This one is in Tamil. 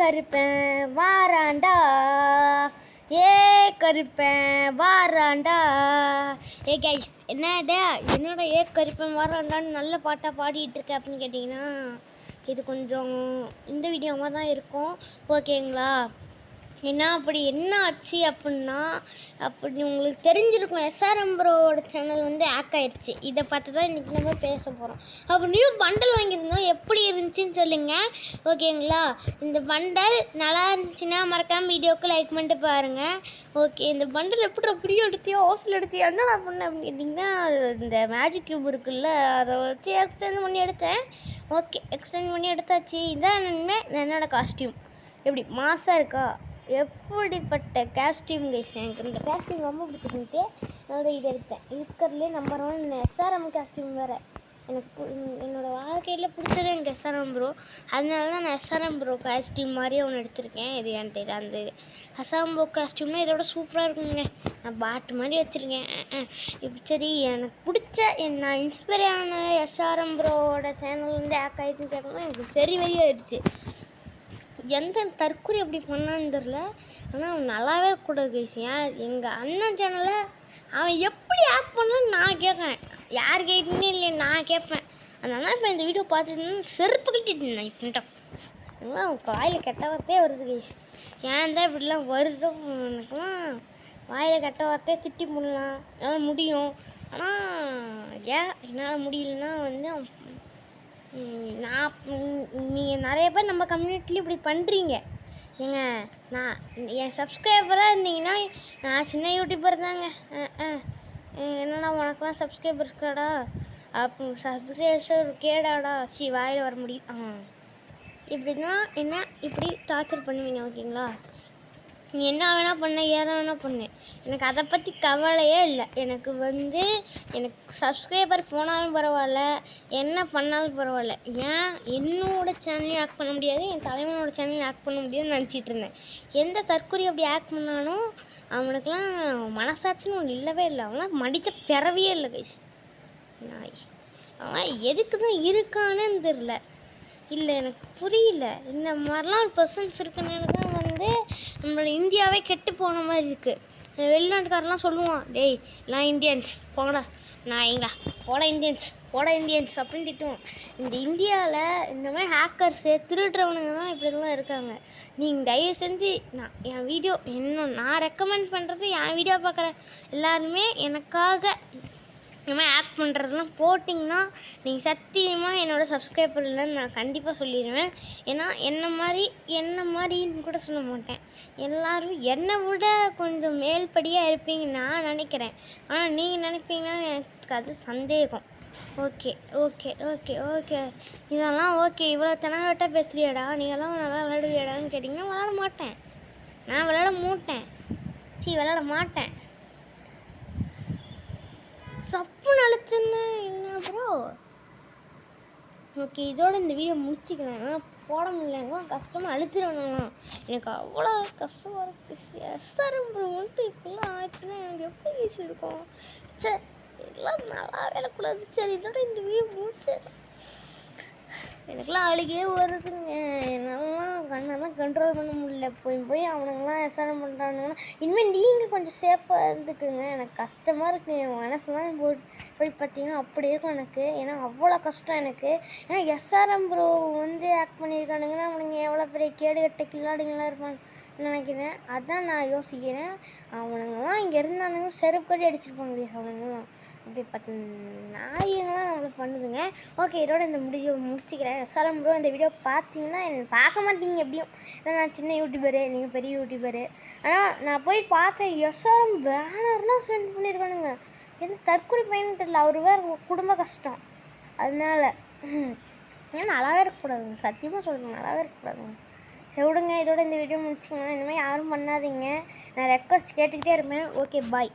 கருப்பன் வாராண்டா, ஏ கருப்பன் வாராண்டா. ஏ கைஸ், என்னடா என்னோட ஏ கருப்பன் வாராண்டான்னு நல்ல பாட்டாக பாடிட்டு இருக்க அப்படின்னு கேட்டிங்கன்னா, இது கொஞ்சம் இந்த வீடியோமாக தான் இருக்கும், ஓகேங்களா? ஏன்னா அப்படி என்ன ஆச்சு அப்படின்னா, அப்படி உங்களுக்கு தெரிஞ்சிருக்கும், எஸ்ஆர்எம் ப்ரோவோட சேனல் வந்து ஹேக் ஆயிடுச்சு. இதை பார்த்து தான் இன்றைக்கி நம்ம பேச போகிறோம். அப்போ நியூ பண்டல் வாங்கியிருந்தோம், எப்படி இருந்துச்சுன்னு சொல்லுங்கள், ஓகேங்களா? இந்த பண்டல் நல்லா இருந்துச்சுன்னா மறக்காமல் வீடியோவுக்கு லைக் பண்ணிட்டு பாருங்கள். ஓகே, இந்த பண்டல் எப்படி ப்ரீ எடுத்தியோ ஹோஸ்டல் எடுத்தியோ என்னடா பண்ண அப்படின்னு கேட்டிங்கன்னா, இந்த மேஜிக் கியூப் இருக்குல்ல, அதை வச்சு எக்ஸ்டெண்ட் பண்ணி எடுத்தேன். ஓகே, எக்ஸ்டெண்ட் பண்ணி எடுத்தாச்சு. இதான் என்னோட காஸ்டியூம். எப்படி மாசாக இருக்கா? எப்படிப்பட்ட காஸ்டியூம் கைஸ், எனக்கு இந்த காஸ்டியூம் ரொம்ப பிடிச்சிருந்துச்சு. அதோட இதை எடுத்தேன். இருக்கிறதுலே நம்பர் 1 எஸ்ஆர்எம் காஸ்டியூம் வேறு. எனக்கு என்னோடய வாழ்க்கையில் பிடிச்சது எனக்கு எஸ்ஆர்எம் ப்ரோ. அதனால தான் நான் எஸ்ஆர்எம் ப்ரோ காஸ்டியூம் மாதிரியே ஒன்று எடுத்திருக்கேன். இது என்கிட்ட அந்த இது எஸ்ஆர்எம் ப்ரோ காஸ்டியூம்னா இதோட சூப்பராக இருக்குங்க. நான் பாட்டு மாதிரி வச்சுருக்கேன். இப்போ சரி, எனக்கு பிடிச்ச நான் இன்ஸ்பயர் ஆன எஸ்ஆர்எம் ப்ரோவோட சேனல் வந்து ஹேக் ஆகிடுச்சுன்னு கேட்கணும். எனக்கு சரி வெளியாகிடுச்சு. எந்த தற்கொலை அப்படி பண்ணான்னு தெரில, ஆனால் அவன் நல்லாவே இருக்கக்கூடாது கைஸ். ஏன் எங்கள் அண்ணன் சேனலை அவன் எப்படி ஆக்ட் பண்ணான்னு நான் கேட்குறேன். யார் கேட்குன்னு இல்லை, நான் கேட்பேன். அதனால் இப்போ இந்த வீடியோ பார்த்துட்டு செருப்பு கட்டிட்டு நான் இப்படின்ட்டான். அதனால் அவன் வாயில் கெட்ட வார்த்தையே வருது கைஸ். ஏன் தான் இப்படிலாம் வருதோ எனக்குலாம். வாயில் கெட்ட வார்த்தையே திட்டி போடலாம், என்னால் முடியும். ஆனால் என்னால் முடியலன்னா வந்து நீங்கள் நிறைய பேர் நம்ம கம்யூனிட்டியில் இப்படி பண்ணுறீங்க. ஏங்க, நான் என் சப்ஸ்கிரைபராக இருந்தீங்கன்னா, நான் சின்ன யூடியூபர் தாங்க. என்னடா உனக்குலாம் சப்ஸ்கிரைபர் இருக்காடா, அப்போ சப்ஸ்கிரைபர் கேடாடா, வாயில் வர முடியும். இப்படி தான் என்ன இப்படி டார்ச்சர் பண்ணுவீங்க, ஓகேங்களா? நீ என்ன வேணால் பண்ண, ஏதோ வேணால் பண்ணு, எனக்கு அதை பற்றி கவலையே இல்லை. எனக்கு வந்து எனக்கு சப்ஸ்கிரைபர் போனாலும் பரவாயில்ல, என்ன பண்ணாலும் பரவாயில்ல. ஏன் என்னோடய சேனலையும் ஹேக் பண்ண முடியாது, என் தலைவனோட சேனலையும் ஹேக் பண்ண முடியாதுன்னு நினச்சிட்டு இருந்தேன். எந்த தற்கொலை அப்படி ஹேக் பண்ணாலும் அவனுக்கெலாம் மனசாட்சின்னு ஒன்று இல்லவே இல்லை. அவனால் மடித்த பிறவியே இல்லை கைஸ். நாய் அவன் எதுக்கு தான் இருக்கானு தெரில. இல்லை, எனக்கு புரியல. இந்த மாதிரிலாம் ஒரு பர்சன்ஸ் இருக்குன்னு தான் வந்து நம்மளோட இந்தியாவே கெட்டு போன மாதிரி இருக்குது. வெளிநாட்டுக்காரெலாம் சொல்லுவான், டேய் எல்லாம் இந்தியன்ஸ் போங்கடா, நாய்ங்களா போட இந்தியன்ஸ் அப்படின்னு திட்டுவோம். இந்த இந்தியாவில் இந்த மாதிரி ஹேக்கர்ஸு திருடுறவனுங்க தான் இப்படிலாம் இருக்காங்க. நீங்கள் தயவு செஞ்சு என் வீடியோ நான் ரெக்கமெண்ட் பண்ணுறது, என் வீடியோ பார்க்குற எல்லாருமே எனக்காக இந்த மாதிரி ஆக்ட் பண்ணுறதுலாம் போட்டிங்கன்னா நீங்கள் சத்தியமாக என்னோடய சப்ஸ்கிரைபர் இல்லைன்னு நான் கண்டிப்பாக சொல்லிடுவேன். ஏன்னா என்ன மாதிரின்னு கூட சொல்ல மாட்டேன். எல்லோரும் என்னை விட கொஞ்சம் மேல்படியாக இருப்பீங்கன்னு நான் நினைக்கிறேன். ஆனால் நீங்கள் நினைப்பீங்கன்னா எனக்கு அது சந்தேகம். ஓகே இதெல்லாம் ஓகே. இவ்வளோ தெனாவட்டாக பேசுறியாடா, நீங்கள்லாம் நல்லா விளையாடுவியாடான்னு கேட்டிங்கன்னா விளையாட மாட்டேன். நான் விளையாட மாட்டேன். சப்புன்னு அழுத்துன்னு என்ன ப்ரோ? ஓகே, இதோட இந்த வீடியோ முடிச்சிக்கலாம். போட முடியலங்க, கஷ்டமாக அழுத்துருவேன். எனக்கு அவ்வளோ கஷ்டமாக இருக்குது. எஸ்ஆர்எம் ப்ரோ வந்துட்டு இப்படிலாம் ஆச்சுன்னா எனக்கு எப்படி ஈஸி இருக்கும்? சரி, இதெல்லாம் நல்லா வேலைக்கூடாது. சரி, இதோட இந்த வீடியோ முடிச்சிடலாம். எனக்குலாம் அழுகையே வருதுங்க. என்னாலலாம் கண்ணெல்லாம் கண்ட்ரோல் பண்ண முடியல. போய் அவனுங்களாம் எஸ்ஆர்எம் பண்ணுறானுங்கன்னா இனிமேல் நீங்கள் கொஞ்சம் சேஃபாக இருந்துக்குங்க. எனக்கு கஷ்டமாக இருக்குது. என் மனசுலாம் போய் பார்த்தீங்கன்னா அப்படி இருக்கும் எனக்கு. ஏன்னா அவ்வளோ கஷ்டம் எனக்கு. ஏன்னா எஸ்ஆர்எம் ப்ரோ வந்து ஆக்ட் பண்ணியிருக்கானுங்கன்னா அவனுங்க எவ்வளோ பெரிய கேடுகட்ட கில்லாடிங்களாக இருப்பான்னு நினைக்கிறேன். அதான் நான் யோசிக்கிறேன். அவனுங்களாம் இங்கே இருந்தானுங்க செருப்பு கட்டி அடிச்சிருப்பாங்க அவனுங்களாம். அப்படிப்பட்ட நாயங்களாம் நம்மளை பண்ணுதுங்க. ஓகே, இதோட இந்த முடிச்சுக்கிறேன். எஸ்ஆர்எம் ப்ரோ இந்த வீடியோ பார்த்தீங்கன்னா என்னை பார்க்க மாட்டீங்க எப்படியும். ஏன்னா நான் சின்ன யூடியூபரு, நீங்கள் பெரிய யூடியூபரு. ஆனால் நான் போய் பார்த்தேன், எஸ்ஆர்எம் பேனர்லாம் சென்ட் பண்ணியிருக்கானுங்க. எந்த தற்கொலை பையன்னு தெரியல. அவர் வேறு குடும்ப கஷ்டம். அதனால ஏன்னா நல்லாவே இருக்கக்கூடாதுங்க, சத்தியமாக சொல்கிறேன், நல்லாவே இருக்கக்கூடாதுங்க. சரி விடுங்க, இதோட இந்த வீடியோ முடிச்சுக்கோங்க. இனிமேல் யாரும் பண்ணாதீங்க. நான் ரெக்வஸ்ட் கேட்டுக்கிட்டே இருப்பேன். ஓகே, பாய்.